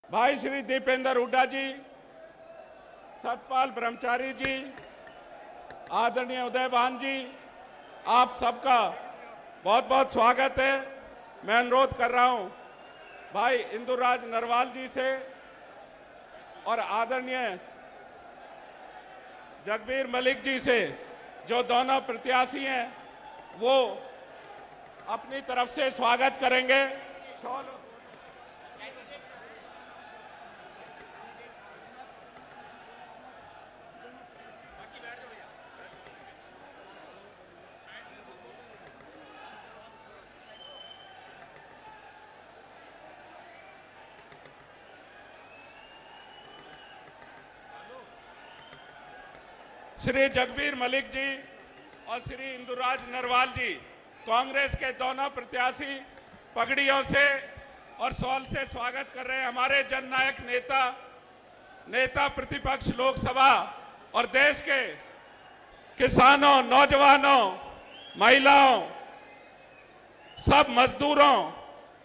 भाई श्री दीपेंद्र हुड्डा जी, सतपाल ब्रह्मचारी जी, आदरणीय उदयभान जी, आप सबका बहुत बहुत स्वागत है। मैं अनुरोध कर रहा हूं भाई इंदुराज नरवाल जी से और आदरणीय जगबीर मलिक जी से, जो दोनों प्रत्याशी हैं, वो अपनी तरफ से स्वागत करेंगे। श्री जगबीर मलिक जी और श्री इंदुराज नरवाल जी, कांग्रेस के दोनों प्रत्याशी, पगड़ियों से और शॉल से स्वागत कर रहे हैं। हमारे जननायक नेता प्रतिपक्ष लोकसभा और देश के किसानों, नौजवानों, महिलाओं, सब मजदूरों,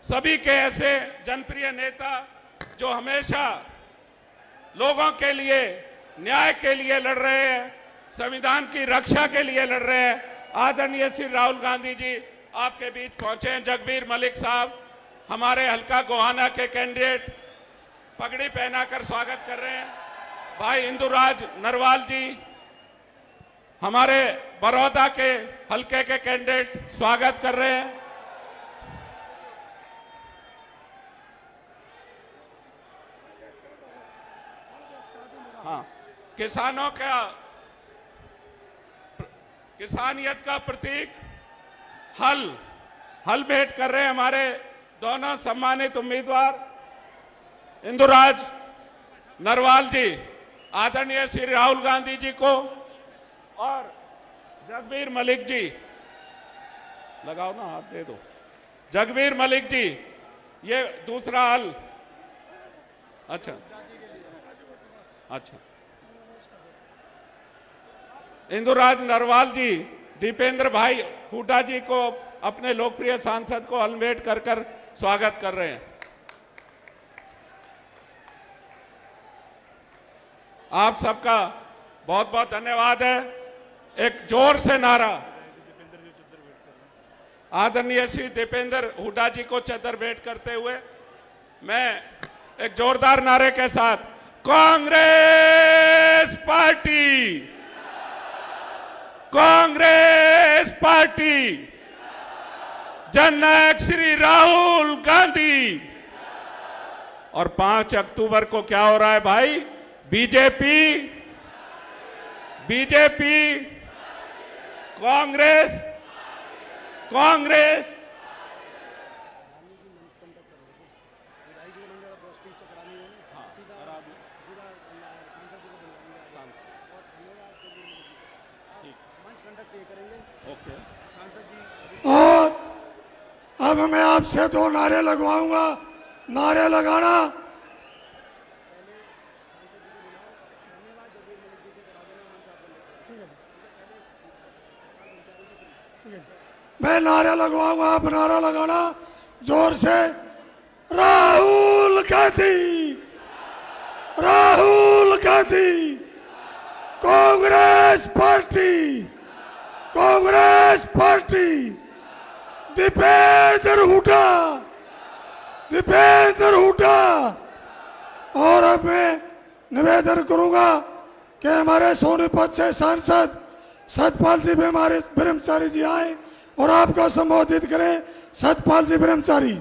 सभी के ऐसे जनप्रिय नेता जो हमेशा लोगों के लिए, न्याय के लिए लड़ रहे हैं, संविधान की रक्षा के लिए लड़ रहे हैं। आदरणीय श्री राहुल गांधी जी आपके बीच पहुंचे हैं। जगबीर मलिक साहब हमारे हल्का गोहाना के कैंडिडेट, पगड़ी पहनाकर स्वागत कर रहे हैं। भाई इंदुराज नरवाल जी हमारे बड़ौदा के हल्के के कैंडिडेट, स्वागत कर रहे हैं। हाँ, किसानों का, किसानियत का प्रतीक हल भेंट कर रहे हैं हमारे दोनों सम्मानित उम्मीदवार इंदुराज नरवाल जी, आदरणीय श्री राहुल गांधी जी को और जगबीर मलिक जी। लगाओ ना, हाथ दे दो। जगबीर मलिक जी, ये दूसरा हल। अच्छा, इंदुराज नरवाल जी दीपेंद्र भाई हुड्डा जी को, अपने लोकप्रिय सांसद को हेलमेट कर स्वागत कर रहे हैं। आप सबका बहुत बहुत धन्यवाद है। एक जोर से नारा आदरणीय श्री दीपेंद्र हुड्डा जी को चदर भेंट करते हुए मैं एक जोरदार नारे के साथ, कांग्रेस पार्टी, कांग्रेस पार्टी, जननायक श्री राहुल गांधी। और 5 अक्टूबर को क्या हो रहा है भाई? बीजेपी, कांग्रेस, कांग्रेस। और अब मैं आपसे 2 नारे लगवाऊंगा। नारे लगाना। मैं नारे लगवाऊंगा, आप नारा लगाना जोर से। Rahul Gandhi, Rahul Gandhi, Congress party, Congress party, Deepender Hooda, Deepender Hooda. और अब मैं निवेदन करूंगा कि हमारे सोनीपत से सांसद सतपाल जी ब्रह्मचारी जी आए और आपको संबोधित करें। सतपाल जी ब्रह्मचारी।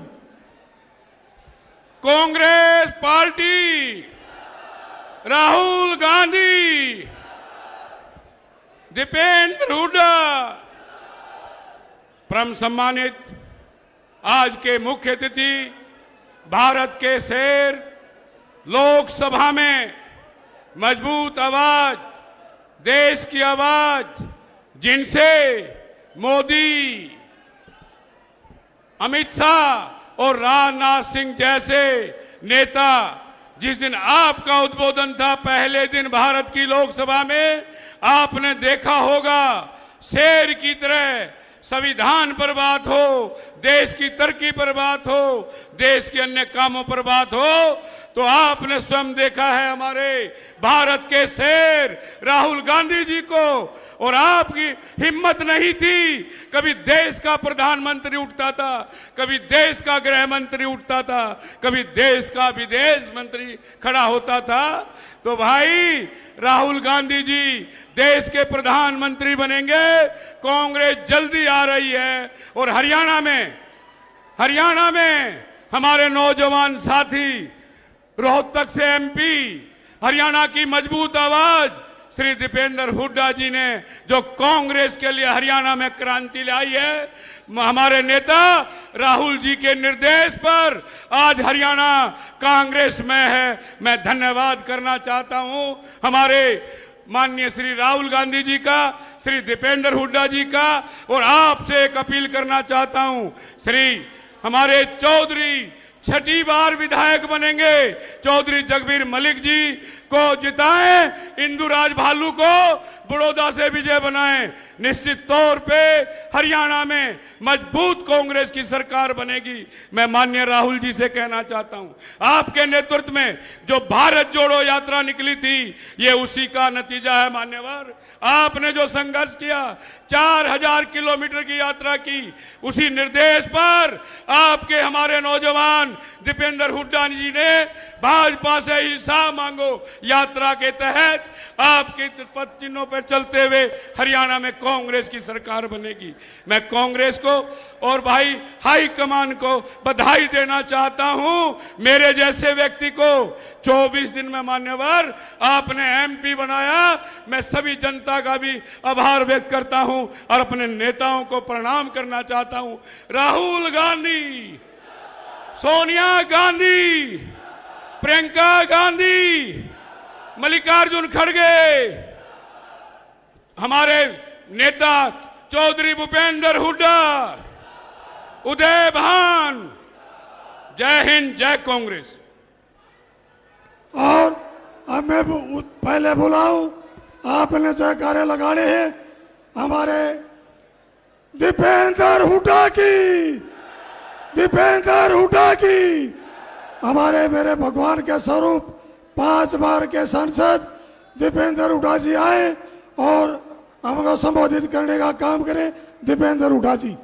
कांग्रेस पार्टी, राहुल गांधी, दीपेंद्र हुड्डा। परम सम्मानित आज के मुख्य अतिथि, भारत के शेर, लोकसभा में मजबूत आवाज, देश की आवाज, जिनसे मोदी, अमित शाह और राजनाथ सिंह जैसे नेता, जिस दिन आपका उद्बोधन था पहले दिन भारत की लोकसभा में, आपने देखा होगा शेर की तरह संविधान पर बात हो, देश की तरक्की पर बात हो, देश के अन्य कामों पर बात हो, तो आपने स्वयं देखा है हमारे भारत के शेर राहुल गांधी जी को, और आपकी हिम्मत नहीं थी। कभी देश का प्रधानमंत्री उठता था, कभी देश का गृह मंत्री उठता था, कभी देश का विदेश मंत्री खड़ा होता था। तो भाई राहुल गांधी जी देश के प्रधानमंत्री बनेंगे। कांग्रेस जल्दी आ रही है। और हरियाणा में हमारे नौजवान साथी, रोहतक से एमपी, हरियाणा की मजबूत आवाज श्री दीपेंद्र हुड्डा जी ने जो कांग्रेस के लिए हरियाणा में क्रांति लाई है, हमारे नेता राहुल जी के निर्देश पर आज हरियाणा कांग्रेस में है। मैं धन्यवाद करना चाहता हूं हमारे माननीय श्री राहुल गांधी जी का, श्री दीपेंद्र हुड्डा जी का, और आपसे एक अपील करना चाहता हूं, श्री हमारे चौधरी छठी बार विधायक बनेंगे, चौधरी जगबीर मलिक जी को जिताएं, इंदुराज भालू को बड़ौदा से विजय बनाएं। निश्चित तौर पे हरियाणा में मजबूत कांग्रेस की सरकार बनेगी। मैं माननीय राहुल जी से कहना चाहता हूं, आपके नेतृत्व में जो भारत जोड़ो यात्रा निकली थी, ये उसी का नतीजा है। मान्यवर, आपने जो संघर्ष किया, 4000 किलोमीटर की यात्रा की, उसी निर्देश पर आपके हमारे नौजवान दीपेंद्र हुड्डा जी ने भाजपा से हिसाब मांगो यात्रा के तहत आपके पद चिन्हों पर चलते हुए हरियाणा में कांग्रेस की सरकार बनेगी। मैं कांग्रेस को और भाई हाई कमान को बधाई देना चाहता हूं। मेरे जैसे व्यक्ति को 24 दिन में मान्यवर आपने एमपी बनाया। मैं सभी जनता का भी आभार व्यक्त करता हूं और अपने नेताओं को प्रणाम करना चाहता हूं। राहुल गांधी, सोनिया गांधी, प्रियंका गांधी, मल्लिकार्जुन खड़गे, हमारे नेता चौधरी भूपेंद्र हुड्डा, उदय भान, जय हिंद, जय कांग्रेस। और अब मैं पहले बुलाऊं, आपने जयकारे लगाने हैं हमारे दीपेंद्र हुड्डा की, दीपेंद्र हुड्डा की, हमारे मेरे भगवान के स्वरूप 5 बार के सांसद दीपेंद्र हुड्डा जी आए और हमको संबोधित करने का काम करें। दीपेंद्र हुड्डा जी।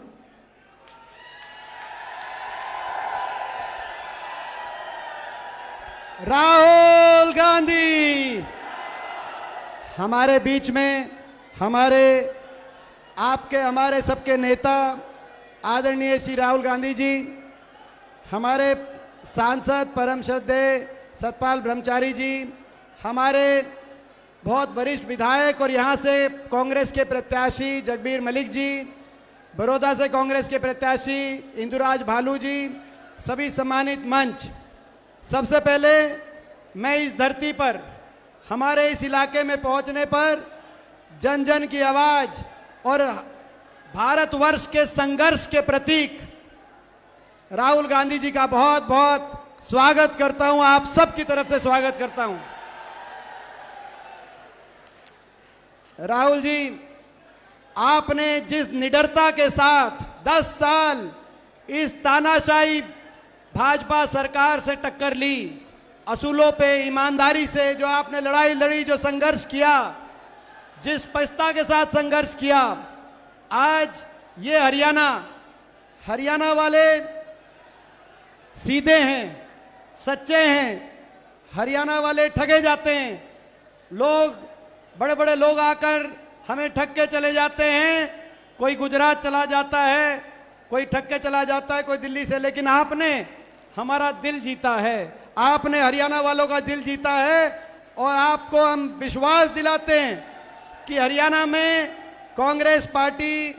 राहुल गांधी हमारे बीच में, हमारे सबके नेता आदरणीय श्री राहुल गांधी जी, हमारे सांसद परम श्रद्धेय सतपाल ब्रह्मचारी जी, हमारे बहुत वरिष्ठ विधायक और यहाँ से कांग्रेस के प्रत्याशी जगबीर मलिक जी, बड़ौदा से कांग्रेस के प्रत्याशी इंदुराज भालू जी, सभी सम्मानित मंच। सबसे पहले मैं इस धरती पर, हमारे इस इलाके में पहुंचने पर जन जन की आवाज और भारतवर्ष के संघर्ष के प्रतीक राहुल गांधी जी का बहुत बहुत स्वागत करता हूं। आप सबकी तरफ से स्वागत करता हूं। राहुल जी, आपने जिस निडरता के साथ 10 साल इस तानाशाही भाजपा सरकार से टक्कर ली, असूलों पे ईमानदारी से जो आपने लड़ाई लड़ी, जो संघर्ष किया, जिस स्पष्टता के साथ संघर्ष किया, आज ये हरियाणा वाले सीधे हैं, सच्चे हैं। हरियाणा वाले ठगे जाते हैं। लोग, बड़े बड़े लोग आकर हमें ठग के चले जाते हैं। कोई गुजरात चला जाता है, कोई ठग के चला जाता है, कोई दिल्ली से, लेकिन आपने हमारा दिल जीता है। आपने हरियाणा वालों का दिल जीता है और आपको हम विश्वास दिलाते हैं कि हरियाणा में कांग्रेस पार्टी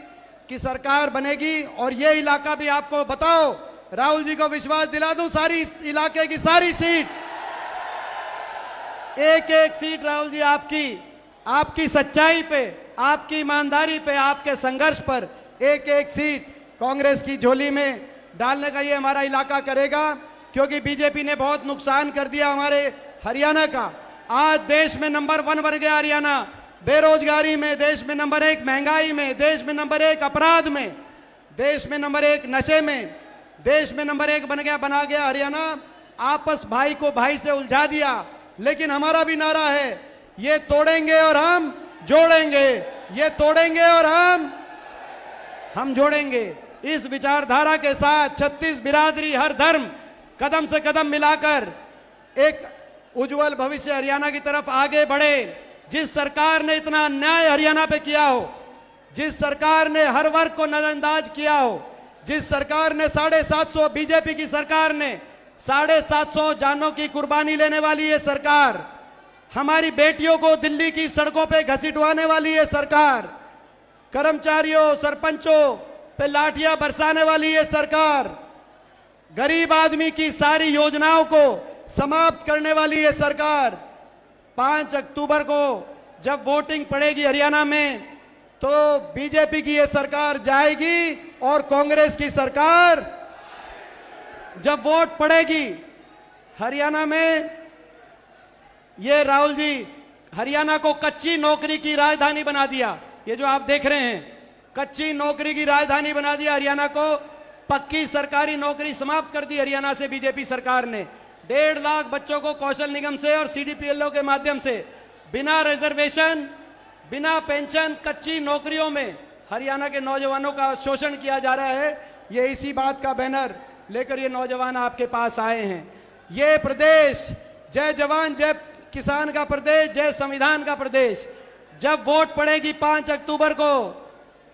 की सरकार बनेगी। और ये इलाका भी आपको बताओ, राहुल जी को विश्वास दिला दूं, सारी इलाके की सारी सीट, एक एक सीट राहुल जी आपकी सच्चाई पे, आपकी ईमानदारी पे, आपके संघर्ष पर एक एक सीट कांग्रेस की झोली में डालने का ये हमारा इलाका करेगा। क्योंकि बीजेपी ने बहुत नुकसान कर दिया हमारे हरियाणा का। आज देश में नंबर 1 बन गया हरियाणा, बेरोजगारी में देश में नंबर 1, महंगाई में देश में नंबर 1, अपराध में देश में नंबर 1, नशे में देश में नंबर 1 बना गया हरियाणा। आपस भाई को भाई से उलझा दिया। लेकिन हमारा भी नारा है, ये तोड़ेंगे और हम जोड़ेंगे, ये तोड़ेंगे और हम जोड़ेंगे। इस विचारधारा के साथ 36 बिरादरी, हर धर्म कदम से कदम मिलाकर एक उज्जवल भविष्य हरियाणा की तरफ आगे बढ़े। जिस सरकार ने इतना अन्याय हरियाणा पे किया हो, जिस सरकार ने हर वर्ग को नजरअंदाज किया हो, जिस सरकार ने 750 बीजेपी की सरकार ने 750 जानों की कुर्बानी लेने वाली ये सरकार, हमारी बेटियों को दिल्ली की सड़कों पे घसीटवाने वाली ये सरकार, कर्मचारियों सरपंचों पे लाठियां बरसाने वाली ये सरकार, गरीब आदमी की सारी योजनाओं को समाप्त करने वाली ये सरकार, 5 अक्टूबर को जब वोटिंग पड़ेगी हरियाणा में तो बीजेपी की ये सरकार जाएगी और कांग्रेस की सरकार जब वोट पड़ेगी हरियाणा में। ये राहुल जी हरियाणा को कच्ची नौकरी की राजधानी बना दिया। ये जो आप देख रहे हैं, कच्ची नौकरी की राजधानी बना दिया हरियाणा को। पक्की सरकारी नौकरी समाप्त कर दी हरियाणा से बीजेपी सरकार ने। 1.5 लाख बच्चों को कौशल निगम से और सीडीपीएलओ के माध्यम से बिना रिजर्वेशन, बिना पेंशन, कच्ची नौकरियों में हरियाणा के नौजवानों का शोषण किया जा रहा है। ये इसी बात का बैनर लेकर ये नौजवान आपके पास आए हैं। ये प्रदेश जय जवान जय किसान का प्रदेश, जय संविधान का प्रदेश। जब वोट पड़ेगी 5 अक्टूबर को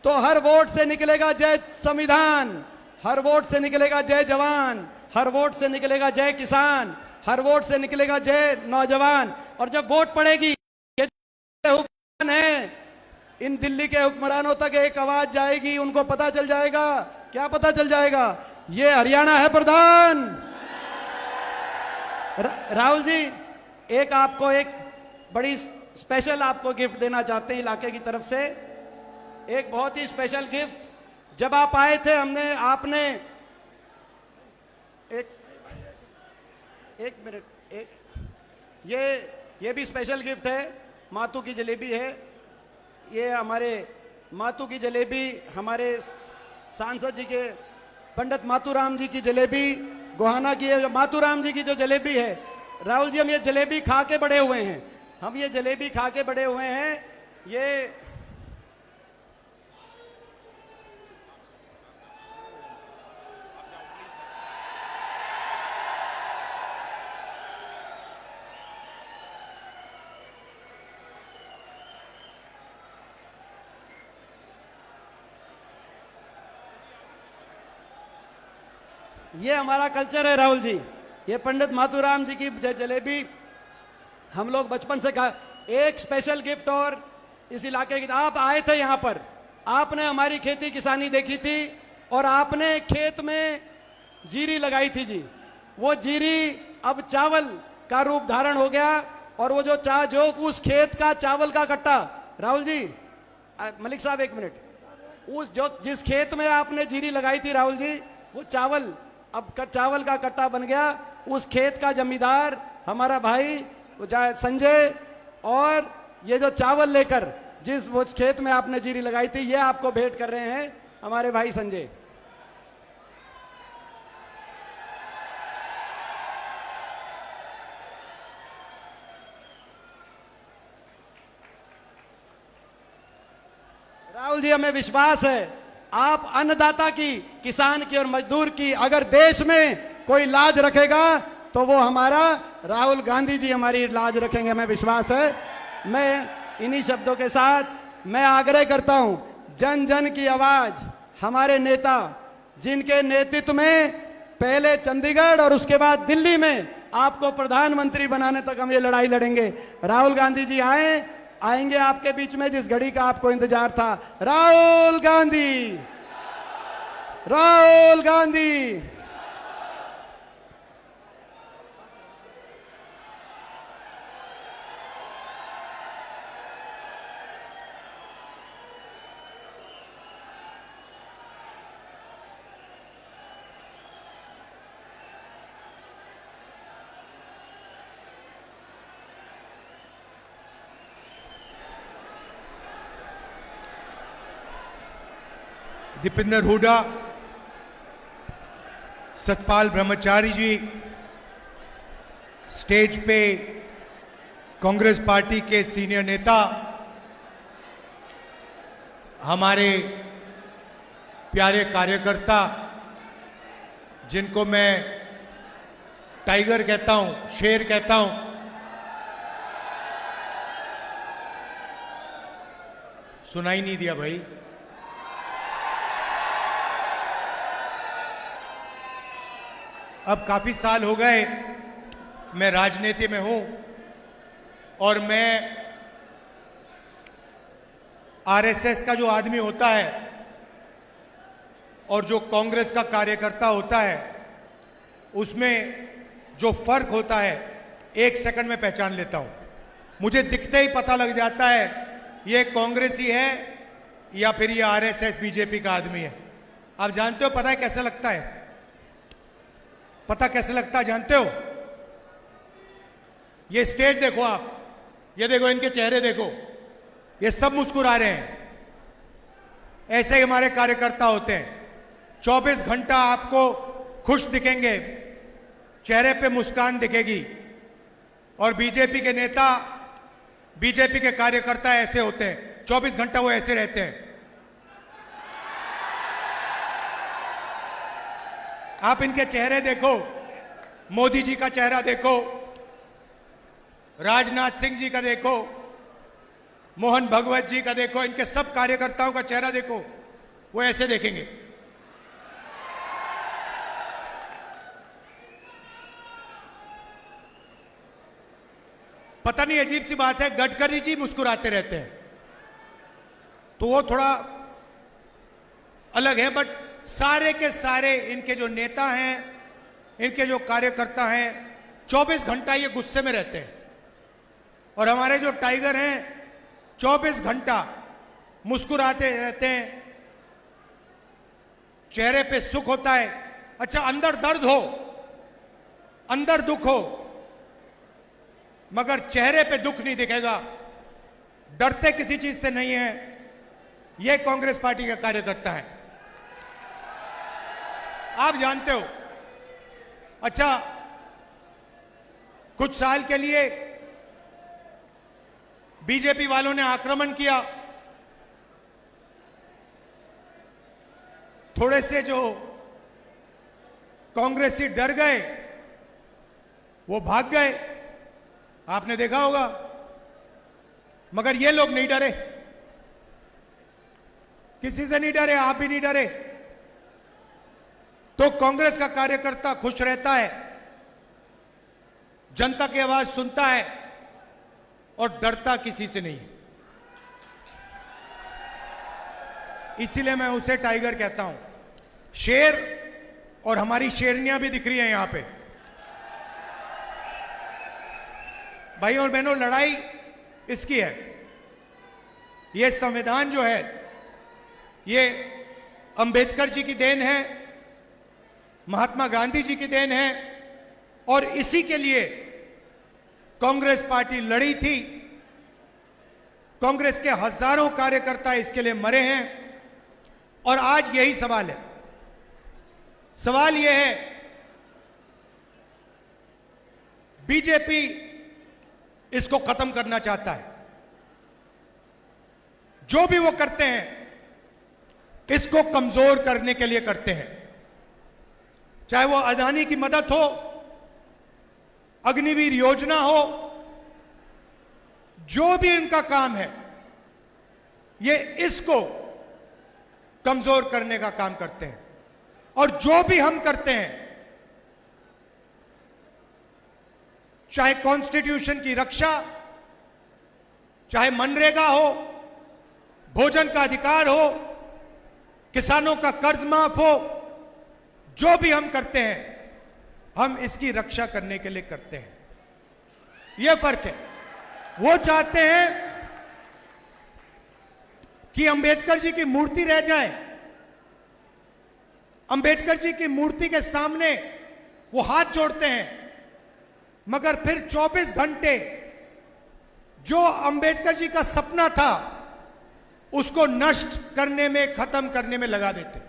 तो हर वोट से निकलेगा जय संविधान, हर वोट से निकलेगा जय जवान, हर वोट से निकलेगा जय किसान, हर वोट से निकलेगा जय नौजवान। और जब वोट पड़ेगी है इन दिल्ली के हुक्मरानों तक एक आवाज जाएगी, उनको पता चल जाएगा। क्या पता चल जाएगा? ये हरियाणा है प्रधान। राहुल जी एक आपको एक बड़ी स्पेशल आपको गिफ्ट देना चाहते हैं इलाके की तरफ से, एक बहुत ही स्पेशल गिफ्ट। जब आप आए थे आपने एक मिनट, ये भी स्पेशल गिफ्ट है, मातू की जलेबी है। ये हमारे मातू की जलेबी, हमारे सांसद जी के पंडित मातूराम जी की जलेबी, गोहाना की मातूराम जी की जो जलेबी है। राहुल जी हम ये जलेबी खा के बड़े हुए हैं, हम ये जलेबी खा के बड़े हुए हैं। ये हमारा कल्चर है राहुल जी। ये पंडित मातूराम जी की जलेबी हम लोग बचपन से खा। एक स्पेशल गिफ्ट और इस इलाके की, आप आए थे यहाँ पर, आपने हमारी खेती किसानी देखी थी और आपने खेत में जीरी लगाई थी जी। वो जीरी अब चावल का रूप धारण हो गया और वो जो उस खेत का चावल का कट्टा, राहुल जी मलिक साहब एक मिनट, जिस खेत में आपने जीरी लगाई थी राहुल जी, वो चावल अब चावल का कट्टा बन गया। उस खेत का जमींदार हमारा भाई संजय, और ये जो चावल लेकर जिस वो खेत में आपने जीरी लगाई थी, ये आपको भेंट कर रहे हैं हमारे भाई संजय। राहुल जी हमें विश्वास है आप अन्नदाता की, किसान की और मजदूर की अगर देश में कोई लाज रखेगा तो वो हमारा राहुल गांधी जी हमारी लाज रखेंगे, हमें विश्वास है। मैं इन्हीं शब्दों के साथ मैं आग्रह करता हूं, जन जन की आवाज, हमारे नेता जिनके नेतृत्व में पहले चंडीगढ़ और उसके बाद दिल्ली में आपको प्रधानमंत्री बनाने तक हम ये लड़ाई लड़ेंगे। राहुल गांधी जी आएंगे आपके बीच में, जिस घड़ी का आपको इंतजार था। राहुल गांधी, राहुल गांधी। दीपेंद्र हुड्डा, सतपाल ब्रह्मचारी जी, स्टेज पे कांग्रेस पार्टी के सीनियर नेता, हमारे प्यारे कार्यकर्ता जिनको मैं टाइगर कहता हूं, शेर कहता हूं, सुनाई नहीं दिया भाई। अब काफी साल हो गए मैं राजनीति में हूं और मैं आरएसएस का जो आदमी होता है और जो कांग्रेस का कार्यकर्ता होता है उसमें जो फर्क होता है 1 सेकंड में पहचान लेता हूं। मुझे दिखते ही पता लग जाता है ये कांग्रेसी है या फिर ये आरएसएस बीजेपी का आदमी है। आप जानते हो पता है कैसे लगता है? पता कैसे लगता है जानते हो? ये स्टेज देखो आप, ये देखो इनके चेहरे देखो, ये सब मुस्कुरा रहे हैं। ऐसे ही हमारे कार्यकर्ता होते हैं, 24 घंटा आपको खुश दिखेंगे, चेहरे पे मुस्कान दिखेगी। और बीजेपी के नेता, बीजेपी के कार्यकर्ता ऐसे होते हैं, 24 घंटा वो ऐसे रहते हैं। आप इनके चेहरे देखो, मोदी जी का चेहरा देखो, राजनाथ सिंह जी का देखो, मोहन भगवत जी का देखो, इनके सब कार्यकर्ताओं का चेहरा देखो, वो ऐसे देखेंगे। पता नहीं अजीब सी बात है, गडकरी जी मुस्कुराते रहते हैं तो वो थोड़ा अलग है, बट सारे के सारे इनके जो नेता हैं, इनके जो कार्यकर्ता हैं, 24 घंटा ये गुस्से में रहते हैं। और हमारे जो टाइगर हैं 24 घंटा मुस्कुराते रहते हैं, चेहरे पे सुख होता है। अच्छा, अंदर दर्द हो, अंदर दुख हो, मगर चेहरे पे दुख नहीं दिखेगा, डरते किसी चीज से नहीं है। यह कांग्रेस पार्टी का कार्यकर्ता है, आप जानते हो। अच्छा, कुछ साल के लिए बीजेपी वालों ने आक्रमण किया, थोड़े से जो कांग्रेसी डर गए, वो भाग गए, आपने देखा होगा। मगर ये लोग नहीं डरे, किसी से नहीं डरे, आप भी नहीं डरे। तो कांग्रेस का कार्यकर्ता खुश रहता है, जनता की आवाज सुनता है और डरता किसी से नहीं। इसीलिए मैं उसे टाइगर कहता हूं, शेर। और हमारी शेरनियां भी दिख रही हैं यहां पे। भाई और बहनों, लड़ाई इसकी है। ये संविधान जो है ये अंबेडकर जी की देन है, महात्मा गांधी जी की देन है, और इसी के लिए कांग्रेस पार्टी लड़ी थी। कांग्रेस के हजारों कार्यकर्ता इसके लिए मरे हैं। और आज यही सवाल है, सवाल यह है, बीजेपी इसको खत्म करना चाहता है। जो भी वो करते हैं इसको कमजोर करने के लिए करते हैं, चाहे वो अदानी की मदद हो, अग्निवीर योजना हो, जो भी इनका काम है ये इसको कमजोर करने का काम करते हैं। और जो भी हम करते हैं, चाहे कॉन्स्टिट्यूशन की रक्षा, चाहे मनरेगा हो, भोजन का अधिकार हो, किसानों का कर्ज माफ हो, जो भी हम करते हैं हम इसकी रक्षा करने के लिए करते हैं। यह फर्क है। वो चाहते हैं कि अंबेडकर जी की मूर्ति रह जाए, अंबेडकर जी की मूर्ति के सामने वो हाथ जोड़ते हैं, मगर फिर 24 घंटे जो अंबेडकर जी का सपना था उसको नष्ट करने में, खत्म करने में लगा देते।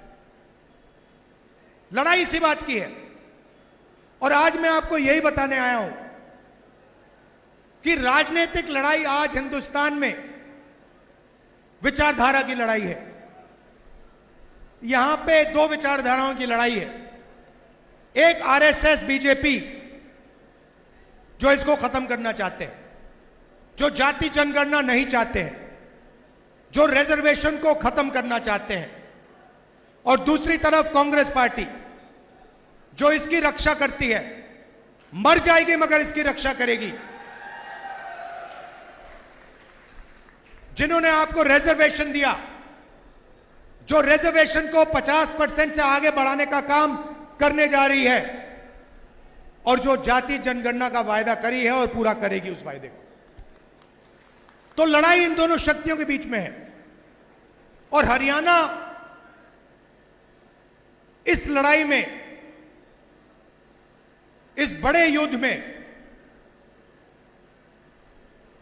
लड़ाई इसी बात की है। और आज मैं आपको यही बताने आया हूं कि राजनीतिक लड़ाई आज हिंदुस्तान में विचारधारा की लड़ाई है। यहां पे दो विचारधाराओं की लड़ाई है। एक आरएसएस बीजेपी जो इसको खत्म करना चाहते हैं, जो जाति जनगणना नहीं चाहते हैं, जो रिजर्वेशन को खत्म करना चाहते हैं, और दूसरी तरफ कांग्रेस पार्टी जो इसकी रक्षा करती है, मर जाएगी मगर इसकी रक्षा करेगी। जिन्होंने आपको रिजर्वेशन दिया, जो रिजर्वेशन को 50% से आगे बढ़ाने का काम करने जा रही है, और जो जाति जनगणना का वायदा करी है और पूरा करेगी उस वायदे को। तो लड़ाई इन दोनों शक्तियों के बीच में है। और हरियाणा इस लड़ाई में, इस बड़े युद्ध में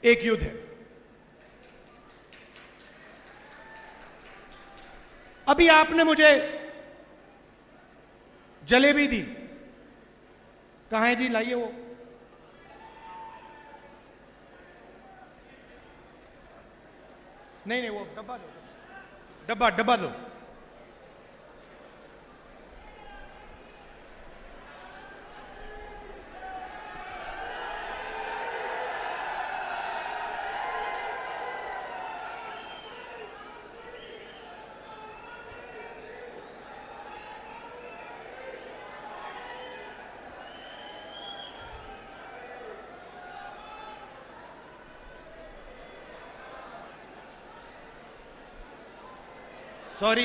एक युद्ध है। अभी आपने मुझे जलेबी दी, कहां है जी, लाइए वो। नहीं वो डब्बा दो, डब्बा दो।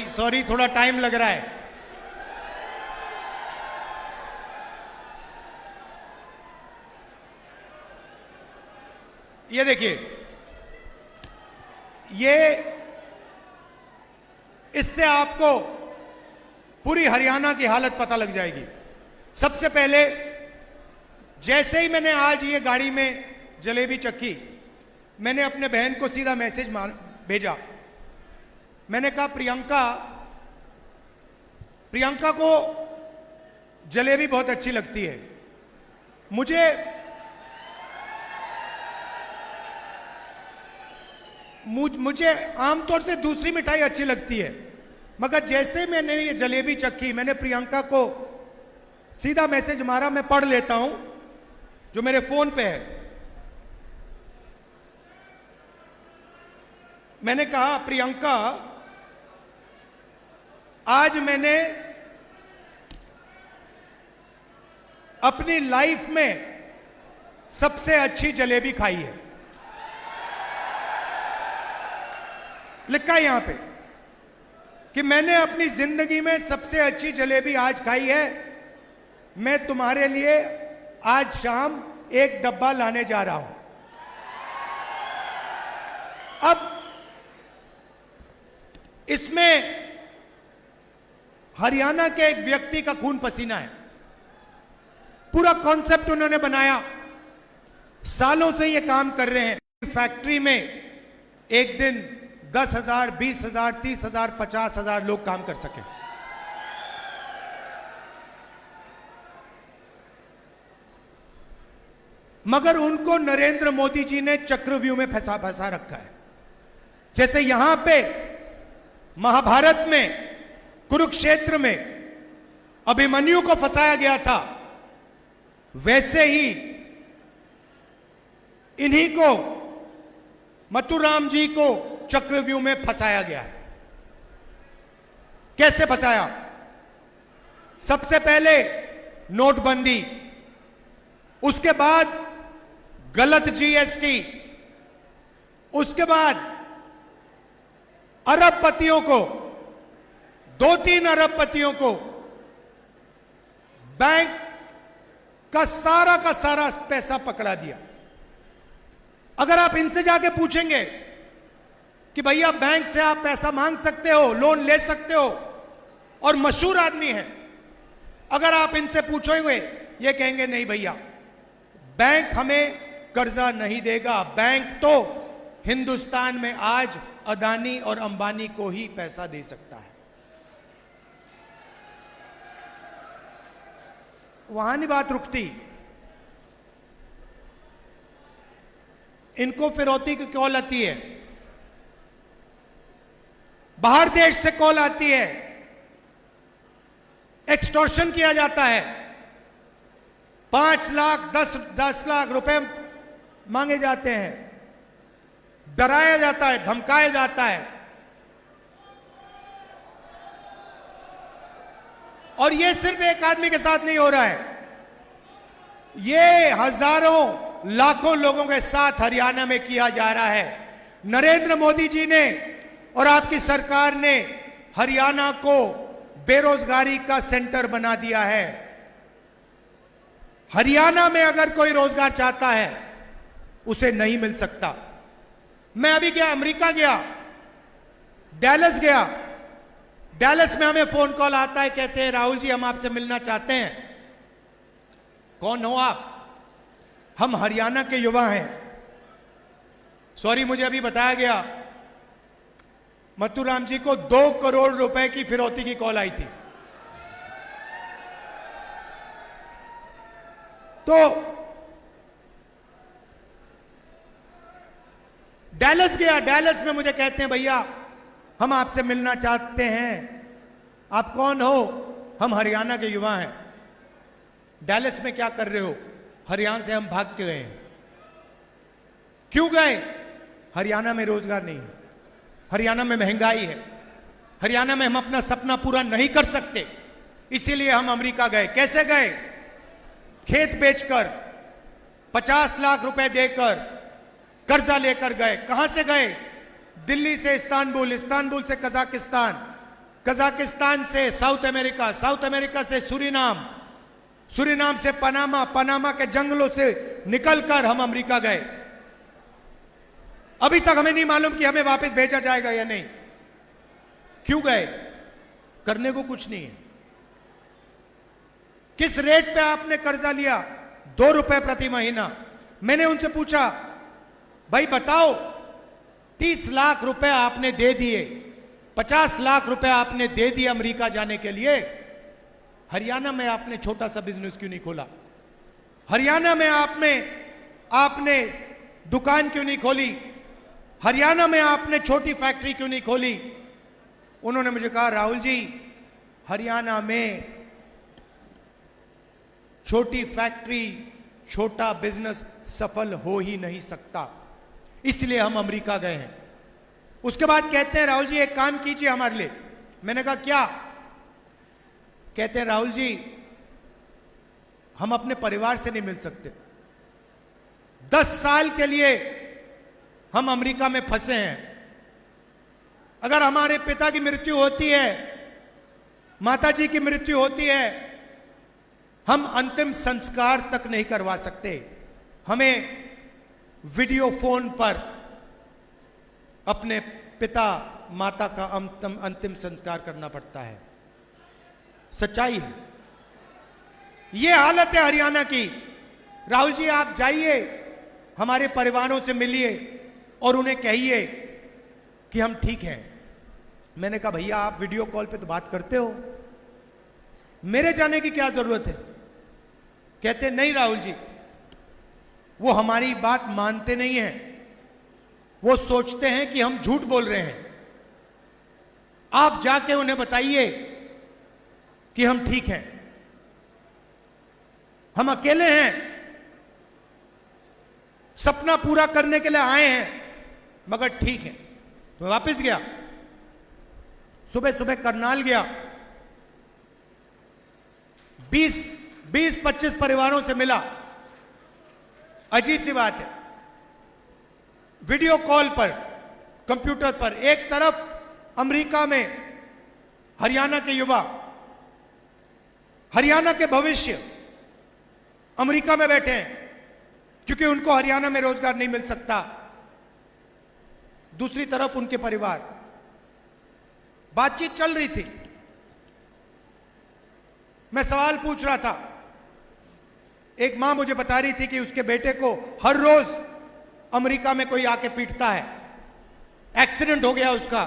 सॉरी थोड़ा टाइम लग रहा है। ये देखिए, ये इससे आपको पूरी हरियाणा की हालत पता लग जाएगी। सबसे पहले जैसे ही मैंने आज ये गाड़ी में जलेबी चखी, मैंने अपने बहन को सीधा मैसेज भेजा। मैंने कहा प्रियंका को जलेबी बहुत अच्छी लगती है। मुझे आमतौर से दूसरी मिठाई अच्छी लगती है, मगर जैसे मैंने ये जलेबी चखी, मैंने प्रियंका को सीधा मैसेज मारा। मैं पढ़ लेता हूं जो मेरे फोन पे है। मैंने कहा, प्रियंका, आज मैंने अपनी लाइफ में सबसे अच्छी जलेबी खाई है। लिखा है यहां पे कि मैंने अपनी जिंदगी में सबसे अच्छी जलेबी आज खाई है। मैं तुम्हारे लिए आज शाम एक डब्बा लाने जा रहा हूं। अब इसमें हरियाणा के एक व्यक्ति का खून पसीना है। पूरा कॉन्सेप्ट उन्होंने बनाया, सालों से ये काम कर रहे हैं। फैक्ट्री में एक दिन 10,000, 20,000, 30,000, 50,000 लोग काम कर सके। मगर उनको नरेंद्र मोदी जी ने चक्रव्यूह में फंसा रखा है। जैसे यहां पे महाभारत में, कुरुक्षेत्र में अभिमन्यु को फंसाया गया था, वैसे ही इन्हीं को, मथुराम जी को चक्रव्यूह में फंसाया गया है। कैसे फंसाया? सबसे पहले नोटबंदी, उसके बाद गलत जीएसटी, उसके बाद अरबपतियों को, 2-3 अरबपतियों को बैंक का सारा पैसा पकड़ा दिया। अगर आप इनसे जाके पूछेंगे कि भैया बैंक से आप पैसा मांग सकते हो, लोन ले सकते हो, और मशहूर आदमी है, अगर आप इनसे पूछोगे ये कहेंगे नहीं भैया, बैंक हमें कर्जा नहीं देगा। बैंक तो हिंदुस्तान में आज अदानी और अंबानी को ही पैसा दे सकता है। वहां नहीं बात रुकती। इनको फिरौती की कॉल आती है, बाहर देश से कॉल आती है, एक्सटॉर्शन किया जाता है, 5 लाख 10 लाख रुपए मांगे जाते हैं, डराया जाता है, धमकाया जाता है। और यह सिर्फ एक आदमी के साथ नहीं हो रहा है, यह हजारों लाखों लोगों के साथ हरियाणा में किया जा रहा है। नरेंद्र मोदी जी ने और आपकी सरकार ने हरियाणा को बेरोजगारी का सेंटर बना दिया है। हरियाणा में अगर कोई रोजगार चाहता है उसे नहीं मिल सकता। मैं अभी गया, अमेरिका गया, डैलस गया, डैलस में हमें फोन कॉल आता है, कहते हैं राहुल जी हम आपसे मिलना चाहते हैं। कौन हो आप? हम हरियाणा के युवा हैं। सॉरी, मुझे अभी बताया गया मथुराम जी को 2 करोड़ रुपए की फिरौती की कॉल आई थी। तो डैलस गया, डैलस में मुझे कहते हैं भैया हम आपसे मिलना चाहते हैं। आप कौन हो? हम हरियाणा के युवा हैं। डैलस में क्या कर रहे हो? हरियाणा से हम भाग के गए हैं। क्यों गए? हरियाणा में रोजगार नहीं है, हरियाणा में महंगाई है, हरियाणा में हम अपना सपना पूरा नहीं कर सकते, इसीलिए हम अमेरिका गए। कैसे गए? खेत बेचकर, 50 लाख रुपए देकर, कर्जा लेकर गए। कहां से गए? दिल्ली से इस्तांबुल, इस्तांबुल से कजाकिस्तान, कजाकिस्तान से साउथ अमेरिका, साउथ अमेरिका से सूरीनाम, सूरीनाम से पनामा, पनामा के जंगलों से निकलकर हम अमेरिका गए। अभी तक हमें नहीं मालूम कि हमें वापस भेजा जाएगा या नहीं। क्यों गए? करने को कुछ नहीं है। किस रेट पे आपने कर्जा लिया? 2 रुपए प्रति महीना। मैंने उनसे पूछा भाई बताओ, 30 लाख रुपए आपने दे दिए, 50 लाख रुपए आपने दे दिए अमेरिका जाने के लिए, हरियाणा में आपने छोटा सा बिजनेस क्यों नहीं खोला? हरियाणा में आपने दुकान क्यों नहीं खोली? हरियाणा में आपने छोटी फैक्ट्री क्यों नहीं खोली? उन्होंने मुझे कहा राहुल जी हरियाणा में छोटी फैक्ट्री, छोटा बिजनेस सफल हो ही नहीं सकता, इसलिए हम अमेरिका गए हैं। उसके बाद कहते हैं राहुल जी एक काम कीजिए हमारे लिए। मैंने कहा क्या? कहते हैं राहुल जी हम अपने परिवार से नहीं मिल सकते, 10 साल के लिए हम अमेरिका में फंसे हैं। अगर हमारे पिता की मृत्यु होती है, माता जी की मृत्यु होती है, हम अंतिम संस्कार तक नहीं करवा सकते। हमें वीडियो फोन पर अपने पिता माता का अंतिम संस्कार करना पड़ता है। सच्चाई है, यह हालत है हरियाणा की। राहुल जी आप जाइए, हमारे परिवारों से मिलिए और उन्हें कहिए कि हम ठीक हैं। मैंने कहा भैया आप वीडियो कॉल पे तो बात करते हो, मेरे जाने की क्या जरूरत है? कहते नहीं राहुल जी, वो हमारी बात मानते नहीं हैं, वो सोचते हैं कि हम झूठ बोल रहे हैं। आप जाके उन्हें बताइए कि हम ठीक हैं, हम अकेले हैं, सपना पूरा करने के लिए आए हैं, मगर ठीक है। तो मैं वापस गया, सुबह सुबह करनाल गया, 20-25 परिवारों से मिला। अजीब सी बात है, वीडियो कॉल पर, कंप्यूटर पर, एक तरफ अमेरिका में हरियाणा के युवा, हरियाणा के भविष्य अमेरिका में बैठे हैं क्योंकि उनको हरियाणा में रोजगार नहीं मिल सकता, दूसरी तरफ उनके परिवार। बातचीत चल रही थी, मैं सवाल पूछ रहा था। एक मां मुझे बता रही थी कि उसके बेटे को हर रोज अमेरिका में कोई आके पीटता है, एक्सीडेंट हो गया उसका,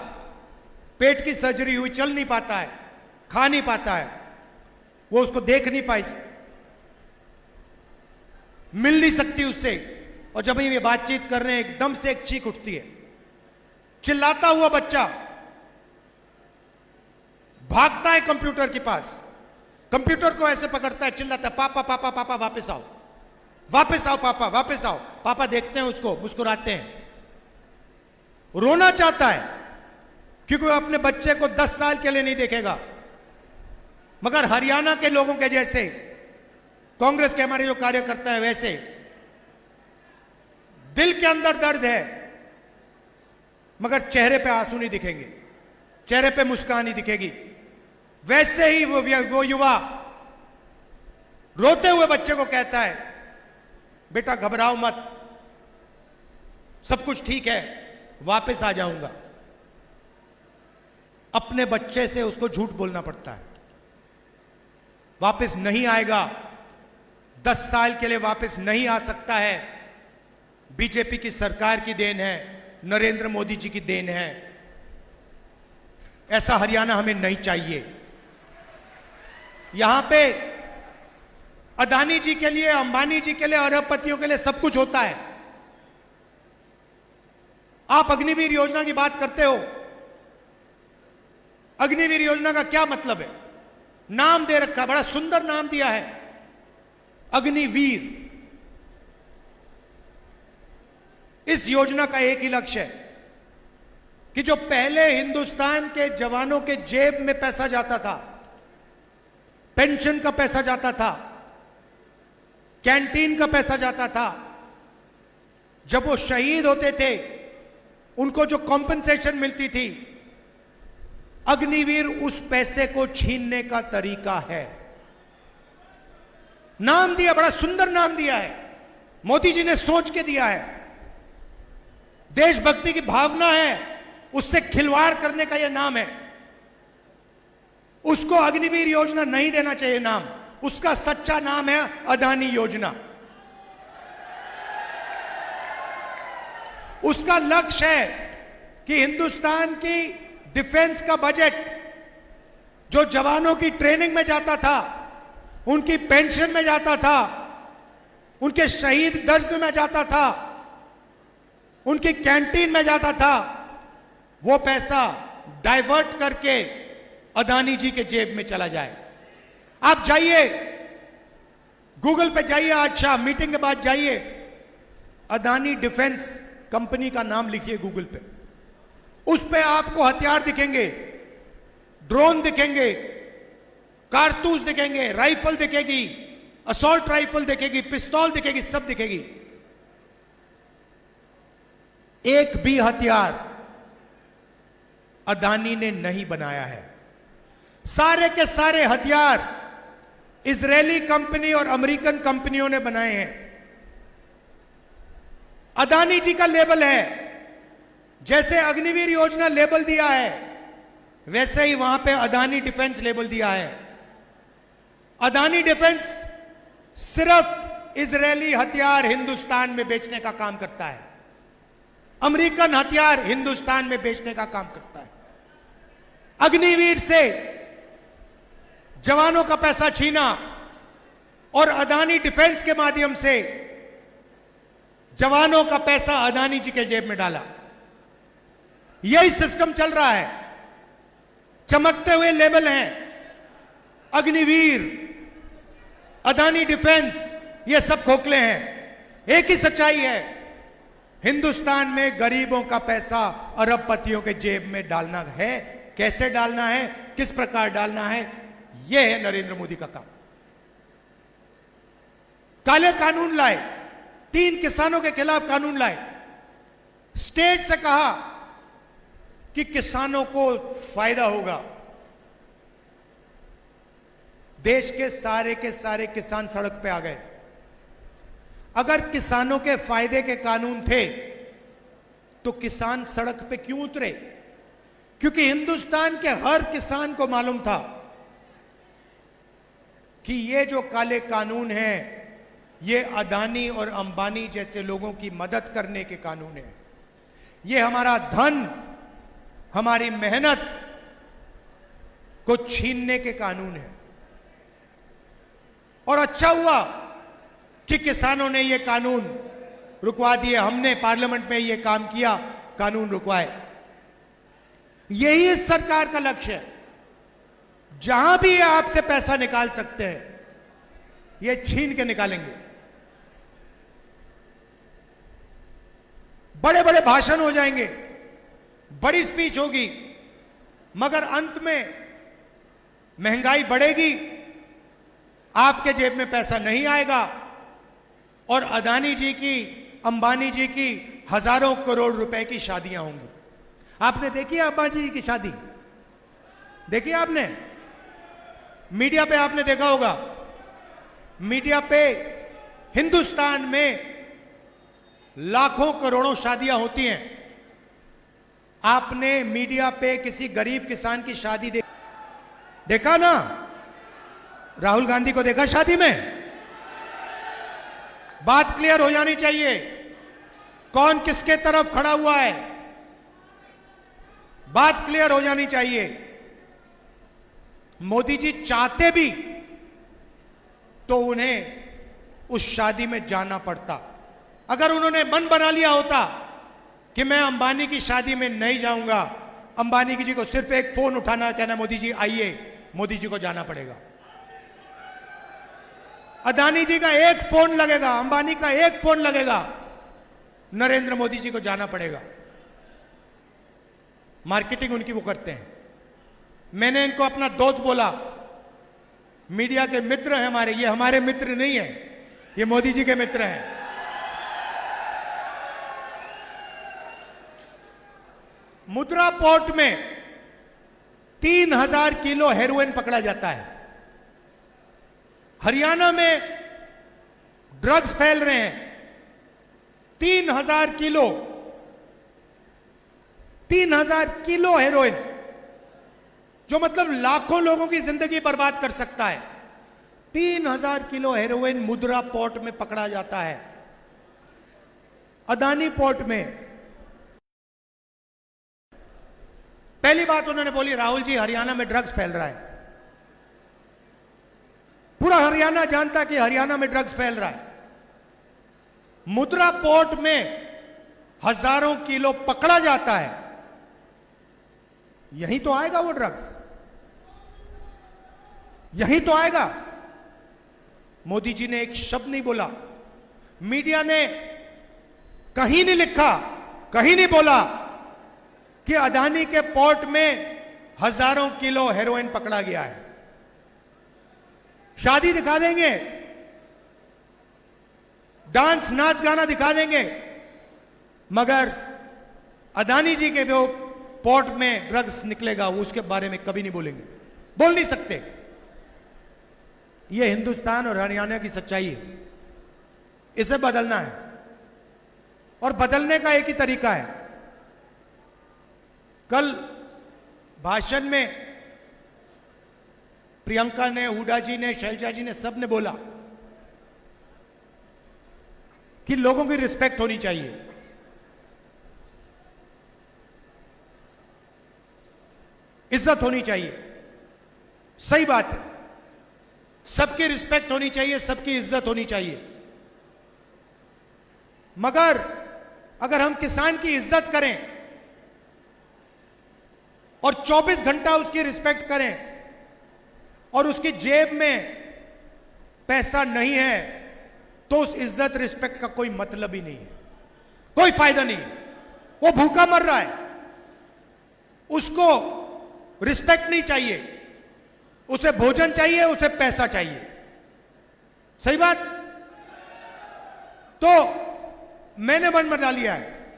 पेट की सर्जरी हुई, चल नहीं पाता है, खा नहीं पाता है, वो उसको देख नहीं पाई, मिल नहीं सकती उससे, और जब ये बातचीत कर रहे हैं एकदम से एक चीख उठती है। चिल्लाता हुआ बच्चा भागता है कंप्यूटर के पास, कंप्यूटर को ऐसे पकड़ता है, चिल्लाता है, पापा पापा पापा वापस आओ, वापस आओ पापा, वापस आओ। पापा देखते हैं उसको, मुस्कुराते हैं। रोना चाहता है क्योंकि वो अपने बच्चे को 10 साल के लिए नहीं देखेगा। मगर हरियाणा के लोगों के जैसे, कांग्रेस के हमारे जो कार्यकर्ता है वैसे, दिल के अंदर दर्द है मगर चेहरे पे आंसू नहीं दिखेंगे, चेहरे पे मुस्कान नहीं दिखेगी। वैसे ही वो युवा रोते हुए बच्चे को कहता है, बेटा घबराओ मत, सब कुछ ठीक है, वापस आ जाऊंगा। अपने बच्चे से उसको झूठ बोलना पड़ता है, वापस नहीं आएगा, 10 साल के लिए वापस नहीं आ सकता है। बीजेपी की सरकार की देन है, नरेंद्र मोदी जी की देन है। ऐसा हरियाणा हमें नहीं चाहिए। यहां पे अदानी जी के लिए, अंबानी जी के लिए, अरबपतियों के लिए सब कुछ होता है। आप अग्निवीर योजना की बात करते हो, अग्निवीर योजना का क्या मतलब है? नाम दे रखा, बड़ा सुंदर नाम दिया है, अग्निवीर। इस योजना का एक ही लक्ष्य है कि जो पहले हिंदुस्तान के जवानों के जेब में पैसा जाता था, पेंशन का पैसा जाता था, कैंटीन का पैसा जाता था, जब वो शहीद होते थे उनको जो कॉम्पेंसेशन मिलती थी, अग्निवीर उस पैसे को छीनने का तरीका है। नाम दिया, बड़ा सुंदर नाम दिया है, मोदी जी ने सोच के दिया है। देशभक्ति की भावना है, उससे खिलवाड़ करने का यह नाम है। उसको अग्निवीर योजना नहीं देना चाहिए नाम, उसका सच्चा नाम है अदानी योजना। उसका लक्ष्य है कि हिंदुस्तान की डिफेंस का बजट जो जवानों की ट्रेनिंग में जाता था, उनकी पेंशन में जाता था, उनके शहीद दर्ज में जाता था, उनकी कैंटीन में जाता था, वो पैसा डाइवर्ट करके अदानी जी के जेब में चला जाए। आप जाइए, गूगल पे जाइए, आज शाम मीटिंग के बाद जाइए, अदानी डिफेंस कंपनी का नाम लिखिए गूगल पे, उस पे आपको हथियार दिखेंगे, ड्रोन दिखेंगे, कारतूस दिखेंगे, राइफल दिखेगी, असॉल्ट राइफल दिखेगी, पिस्तौल दिखेगी, सब दिखेगी। एक भी हथियार अदानी ने नहीं बनाया है। सारे के सारे हथियार इजरायली कंपनी और अमेरिकन कंपनियों ने बनाए हैं। अदानी जी का लेबल है। जैसे अग्निवीर योजना लेबल दिया है, वैसे ही वहां पे अदानी डिफेंस लेबल दिया है। अदानी डिफेंस सिर्फ इजरायली हथियार हिंदुस्तान में बेचने का काम करता है, अमेरिकन हथियार हिंदुस्तान में बेचने का काम करता है। अग्निवीर से जवानों का पैसा छीना और अदानी डिफेंस के माध्यम से जवानों का पैसा अदानी जी के जेब में डाला। यही सिस्टम चल रहा है। चमकते हुए लेबल हैं, अग्निवीर, अदानी डिफेंस, ये सब खोखले हैं। एक ही सच्चाई है, हिंदुस्तान में गरीबों का पैसा अरबपतियों के जेब में डालना है। कैसे डालना है, किस प्रकार डालना है, यह है नरेंद्र मोदी का काम। काले कानून लाए, 3 किसानों के खिलाफ कानून लाए, स्टेट से कहा कि किसानों को फायदा होगा। देश के सारे किसान सड़क पे आ गए। अगर किसानों के फायदे के कानून थे तो किसान सड़क पे क्यों उतरे? क्योंकि हिंदुस्तान के हर किसान को मालूम था कि ये जो काले कानून हैं, ये अदानी और अंबानी जैसे लोगों की मदद करने के कानून हैं। ये हमारा धन, हमारी मेहनत को छीनने के कानून है। और अच्छा हुआ कि किसानों ने ये कानून रुकवा दिए, हमने पार्लियामेंट में ये काम किया, कानून रुकवाए। यही इस सरकार का लक्ष्य है। जहां भी ये आपसे पैसा निकाल सकते हैं, ये छीन के निकालेंगे। बड़े बड़े भाषण हो जाएंगे, बड़ी स्पीच होगी, मगर अंत में महंगाई बढ़ेगी, आपके जेब में पैसा नहीं आएगा और अदानी जी की, अंबानी जी की हजारों करोड़ रुपए की शादियां होंगी। आपने देखी है अंबानी जी की शादी? देखी आपने? मीडिया पे आपने देखा होगा। मीडिया पे हिंदुस्तान में लाखों करोड़ों शादियां होती हैं। आपने मीडिया पे किसी गरीब किसान की शादी देखा ना? राहुल गांधी को देखा शादी में? बात क्लियर हो जानी चाहिए, कौन किसके तरफ खड़ा हुआ है, बात क्लियर हो जानी चाहिए। मोदी जी चाहते भी तो उन्हें उस शादी में जाना पड़ता। अगर उन्होंने मन बना लिया होता कि मैं अंबानी की शादी में नहीं जाऊंगा, अंबानी जी को सिर्फ एक फोन उठाना, कहना मोदी जी आइए, मोदी जी को जाना पड़ेगा। अदानी जी का एक फोन लगेगा, अंबानी का एक फोन लगेगा, नरेंद्र मोदी जी को जाना पड़ेगा। मार्केटिंग उनकी वो करते हैं। मैंने इनको अपना दोस्त बोला, मीडिया के मित्र हैं हमारे, ये हमारे मित्र नहीं है, ये मोदी जी के मित्र हैं। मुद्रा पोर्ट में 3000 किलो हेरोइन पकड़ा जाता है। हरियाणा में ड्रग्स फैल रहे हैं, 3000 किलो, 3000 किलो हेरोइन, जो मतलब लाखों लोगों की जिंदगी बर्बाद कर सकता है। 3000 किलो हेरोइन मुद्रा पोर्ट में पकड़ा जाता है। अदानी पोर्ट में पहली बात उन्होंने बोली, राहुल जी हरियाणा में ड्रग्स फैल रहा है। पूरा हरियाणा जानता कि हरियाणा में ड्रग्स फैल रहा है। मुद्रा पोर्ट में हजारों किलो पकड़ा जाता है। यहीं तो आएगा वो ड्रग्स, यहीं तो आएगा। मोदी जी ने एक शब्द नहीं बोला, मीडिया ने कहीं नहीं लिखा, कहीं नहीं बोला कि अदानी के पोर्ट में हजारों किलो हेरोइन पकड़ा गया है। शादी दिखा देंगे, डांस नाच गाना दिखा देंगे, मगर अदानी जी के जो पोर्ट में ड्रग्स निकलेगा उसके बारे में कभी नहीं बोलेंगे, बोल नहीं सकते। यह हिंदुस्तान और हरियाणा की सच्चाई है, इसे बदलना है और बदलने का एक ही तरीका है। कल भाषण में प्रियंका ने, हुड्डा जी ने, शैलजा जी ने, सब ने बोला कि लोगों की रिस्पेक्ट होनी चाहिए। इज्जत होनी चाहिए, सही बात है, सबकी रिस्पेक्ट होनी चाहिए, सबकी इज्जत होनी चाहिए। मगर अगर हम किसान की इज्जत करें और 24 घंटा उसकी रिस्पेक्ट करें और उसकी जेब में पैसा नहीं है, तो उस इज्जत रिस्पेक्ट का कोई मतलब ही नहीं है, कोई फायदा नहीं। वो भूखा मर रहा है, उसको रिस्पेक्ट नहीं चाहिए, उसे भोजन चाहिए, उसे पैसा चाहिए। सही बात? तो मैंने मन बना लिया है,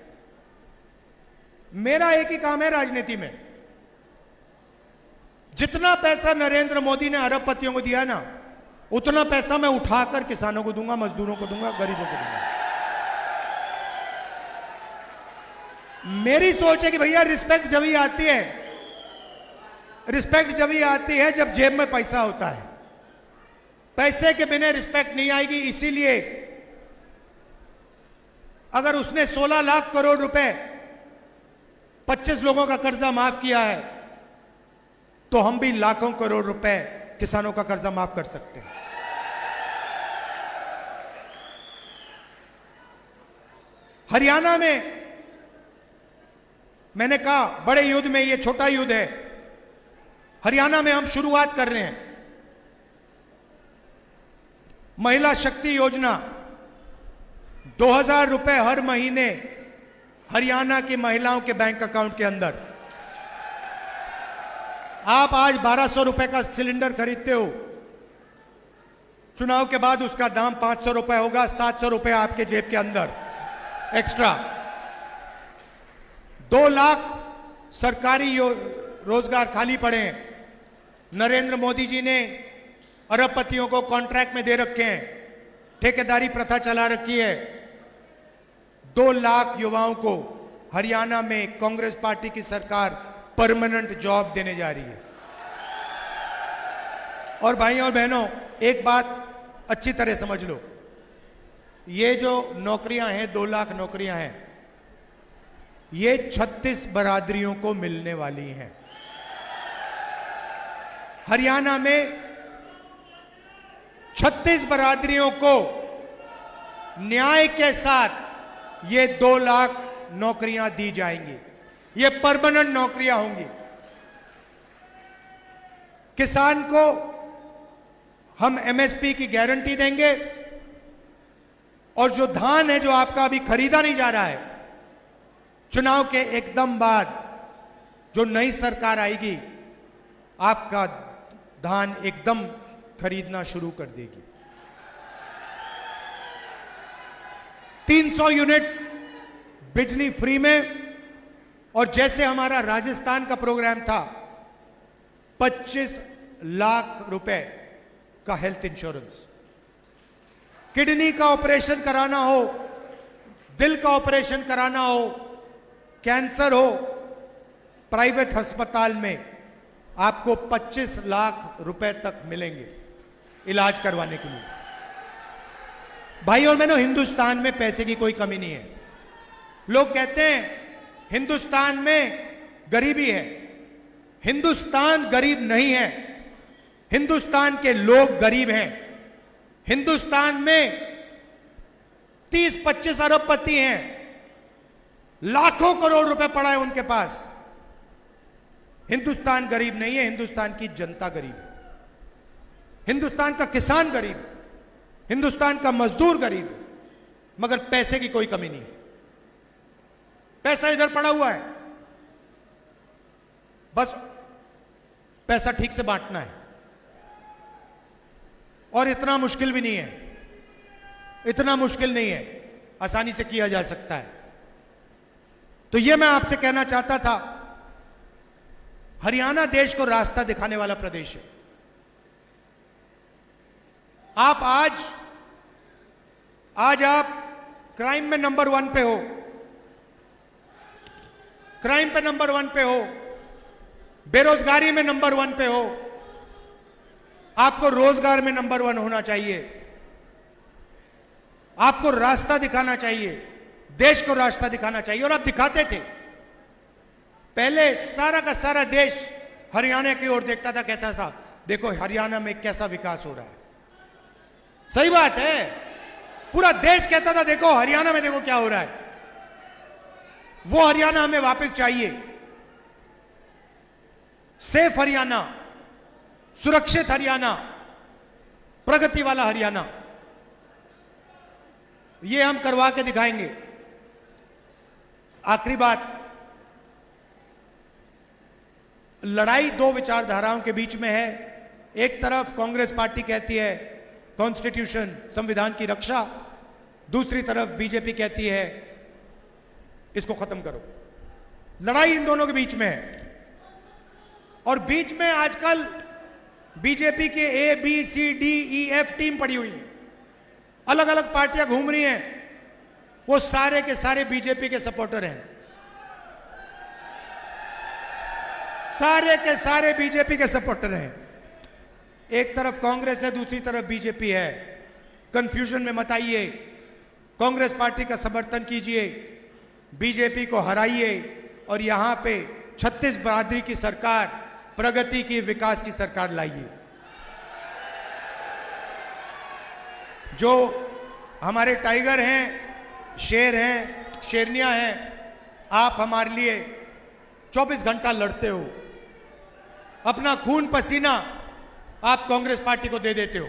मेरा एक ही काम है राजनीति में, जितना पैसा नरेंद्र मोदी ने अरबपतियों को दिया ना, उतना पैसा मैं उठाकर किसानों को दूंगा, मजदूरों को दूंगा, गरीबों को दूंगा। मेरी सोच है कि भैया रिस्पेक्ट जब ही आती है, रिस्पेक्ट जब ही आती है जब जेब में पैसा होता है। पैसे के बिना रिस्पेक्ट नहीं आएगी। इसीलिए अगर उसने 16 लाख करोड़ रुपए 25 लोगों का कर्जा माफ किया है, तो हम भी लाखों करोड़ रुपए किसानों का कर्जा माफ कर सकते हैं। हरियाणा में मैंने कहा बड़े युद्ध में ये छोटा युद्ध है। हरियाणा में हम शुरुआत कर रहे हैं महिला शक्ति योजना। 2000 रुपए हर महीने हरियाणा की महिलाओं के बैंक अकाउंट के अंदर। आप आज 1200 रुपए का सिलेंडर खरीदते हो, चुनाव के बाद उसका दाम 500 रुपए होगा, 700 रुपए आपके जेब के अंदर एक्स्ट्रा। 2 लाख सरकारी रोजगार खाली पड़े हैं। नरेंद्र मोदी जी ने अरबपतियों को कॉन्ट्रैक्ट में दे रखे हैं, ठेकेदारी प्रथा चला रखी है। 2 लाख युवाओं को हरियाणा में कांग्रेस पार्टी की सरकार परमानेंट जॉब देने जा रही है। और भाइयों और बहनों, एक बात अच्छी तरह समझ लो, ये जो नौकरियां हैं, 2 लाख नौकरियां हैं, ये 36 बरादरियों को मिलने वाली हैं। हरियाणा में 36 बरादरियों को न्याय के साथ ये 2 लाख नौकरियां दी जाएंगी। ये परमानेंट नौकरियां होंगी। किसान को हम एमएसपी की गारंटी देंगे, और जो धान है जो आपका अभी खरीदा नहीं जा रहा है, चुनाव के एकदम बाद जो नई सरकार आएगी आपका धान एकदम खरीदना शुरू कर देगी। 300 यूनिट बिजली फ्री में, और जैसे हमारा राजस्थान का प्रोग्राम था 25 लाख रुपए का हेल्थ इंश्योरेंस। किडनी का ऑपरेशन कराना हो, दिल का ऑपरेशन कराना हो, कैंसर हो, प्राइवेट अस्पताल में आपको 25 लाख रुपए तक मिलेंगे इलाज करवाने के लिए। भाई और बहनों, हिंदुस्तान में पैसे की कोई कमी नहीं है। लोग कहते हैं हिंदुस्तान में गरीबी है। हिंदुस्तान गरीब नहीं है, हिंदुस्तान के लोग गरीब हैं। हिंदुस्तान में 30-25 अरबपति हैं, लाखों करोड़ रुपए पड़ा है उनके पास। हिंदुस्तान गरीब नहीं है, हिंदुस्तान की जनता गरीब है। हिंदुस्तान का किसान गरीब है, हिंदुस्तान का मजदूर गरीब है, मगर पैसे की कोई कमी नहीं है। पैसा इधर पड़ा हुआ है, बस पैसा ठीक से बांटना है। और इतना मुश्किल भी नहीं है, इतना मुश्किल नहीं है, आसानी से किया जा सकता है। तो यह मैं आपसे कहना चाहता था, हरियाणा देश को रास्ता दिखाने वाला प्रदेश है। आप आज आप क्राइम में नंबर 1 पे हो, क्राइम पे नंबर 1 पे हो, बेरोजगारी में नंबर 1 पे हो। आपको रोजगार में नंबर 1 होना चाहिए। आपको रास्ता दिखाना चाहिए, देश को रास्ता दिखाना चाहिए, और आप दिखाते थे। पहले सारा का सारा देश हरियाणा की ओर देखता था, कहता था देखो हरियाणा में कैसा विकास हो रहा है। सही बात है, पूरा देश कहता था देखो हरियाणा में देखो क्या हो रहा है। वो हरियाणा हमें वापस चाहिए, सेफ हरियाणा, सुरक्षित हरियाणा, प्रगति वाला हरियाणा। ये हम करवा के दिखाएंगे। आखिरी बात, लड़ाई 2 विचारधाराओं के बीच में है। एक तरफ कांग्रेस पार्टी कहती है कॉन्स्टिट्यूशन, संविधान की रक्षा, दूसरी तरफ बीजेपी कहती है इसको खत्म करो। लड़ाई इन दोनों के बीच में है, और बीच में आजकल बीजेपी के ABCDEF टीम पड़ी हुई है। अलग अलग पार्टियां घूम रही हैं, वो सारे के सारे बीजेपी के सपोर्टर हैं, सारे के सारे बीजेपी के सपोर्टर हैं। एक तरफ कांग्रेस है, दूसरी तरफ बीजेपी है। कंफ्यूजन में मत आइए, कांग्रेस पार्टी का समर्थन कीजिए, बीजेपी को हराइए, और यहां पे 36 बरादरी की सरकार, प्रगति की, विकास की सरकार लाइए। जो हमारे टाइगर हैं, शेर हैं, शेरनियां हैं, आप हमारे लिए 24 घंटा लड़ते हो, अपना खून पसीना आप कांग्रेस पार्टी को दे देते हो,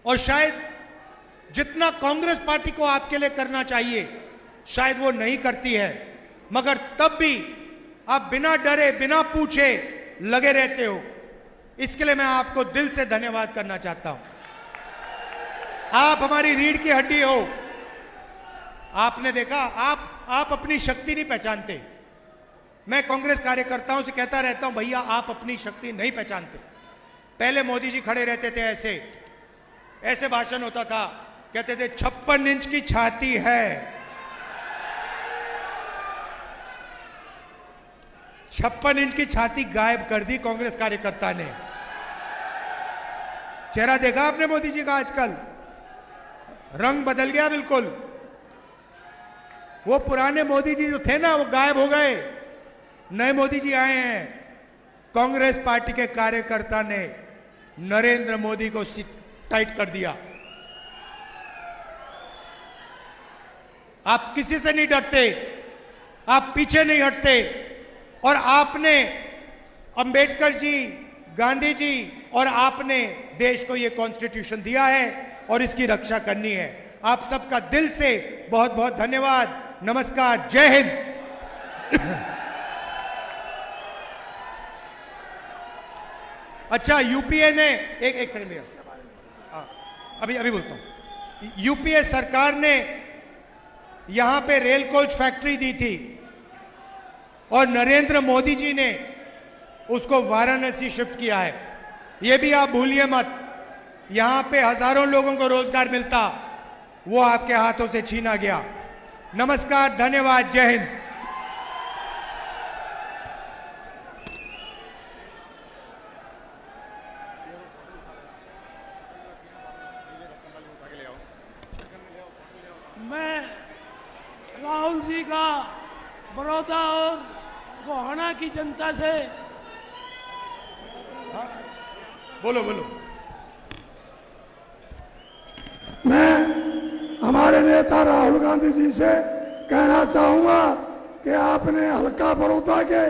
और शायद जितना कांग्रेस पार्टी को आपके लिए करना चाहिए शायद वो नहीं करती है, मगर तब भी आप बिना डरे बिना पूछे लगे रहते हो। इसके लिए मैं आपको दिल से धन्यवाद करना चाहता हूं। आप हमारी रीढ़ की हड्डी हो। आपने देखा, आप अपनी शक्ति नहीं पहचानते। मैं कांग्रेस कार्यकर्ताओं से कहता रहता हूं, भैया आप अपनी शक्ति नहीं पहचानते। पहले मोदी जी खड़े रहते थे, ऐसे भाषण होता था, कहते थे 56 इंच की छाती है। 56 इंच की छाती गायब कर दी कांग्रेस कार्यकर्ता ने। चेहरा देखा आपने मोदी जी का? आजकल रंग बदल गया बिल्कुल। वो पुराने मोदी जी जो थे ना, वो गायब हो गए। नए मोदी जी आए हैं। कांग्रेस पार्टी के कार्यकर्ता ने नरेंद्र मोदी को टाइट कर दिया। आप किसी से नहीं डरते, आप पीछे नहीं हटते, और आपने अंबेडकर जी, गांधी जी और आपने देश को यह कॉन्स्टिट्यूशन दिया है और इसकी रक्षा करनी है। आप सबका दिल से बहुत बहुत धन्यवाद। नमस्कार, जय हिंद। अच्छा, यूपीए ने एक सेकंड भैया, अभी बोलता हूं। यूपीए सरकार ने यहां पे रेल कोच फैक्ट्री दी थी और नरेंद्र मोदी जी ने उसको वाराणसी शिफ्ट किया है। यह भी आप भूलिए मत। यहां पे हजारों लोगों को रोजगार मिलता, वो आपके हाथों से छीना गया। नमस्कार, धन्यवाद, जय हिंद। मैं राहुल जी का बड़ौदा और गोहाना की जनता से बोलो। मैं हमारे नेता राहुल गांधी जी से कहना चाहूंगा कि आपने हल्का बड़ौदा के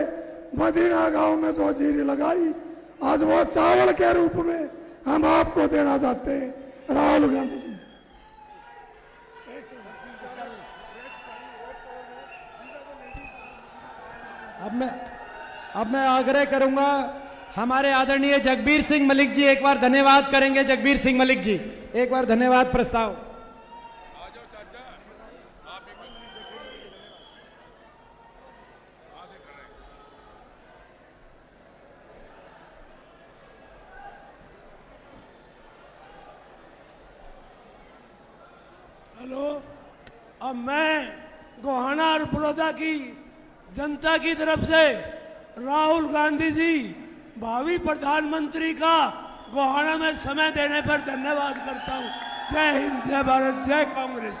मदीना गांव में जो जीरी लगाई, आज वो चावल के रूप में हम आपको देना चाहते हैं। राहुल गांधी जी, अब मैं आग्रह करूंगा, हमारे आदरणीय जगबीर सिंह मलिक जी एक बार धन्यवाद करेंगे। जगबीर सिंह मलिक जी, एक बार धन्यवाद प्रस्ताव। हेलो, अब मैं गोहाना और बड़ौदा की जनता की तरफ से राहुल गांधी जी भावी प्रधानमंत्री का गोहाना में समय देने पर धन्यवाद करता हूं। जय हिंद, जय भारत, जय कांग्रेस।